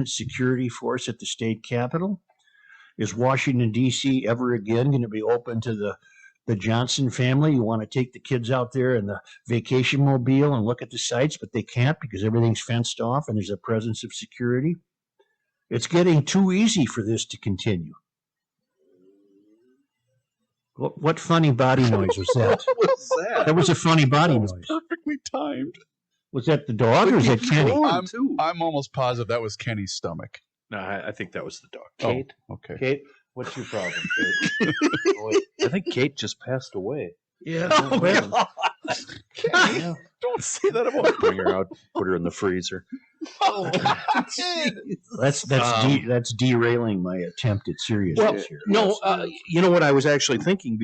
security force at the state capitol. Is Washington, D.C. ever again going to be open to the Johnson family? You want to take the kids out there in the vacation mobile and look at the sites, but they can't because everything's fenced off and there's a presence of security. It's getting too easy for this to continue. What funny body noise was that? What was that? That was a funny body That was noise. perfectly timed. Was that the dog or is that Kenny? I'm almost positive that was Kenny's stomach. No, I think that was the dog. Kate? Oh, okay. Kate, what's your problem, Kate? I think Kate just passed away. Yeah. Kenny, don't say that about Bring her out, put her in the freezer. That's derailing my attempt at seriousness here. No, you know what I was actually thinking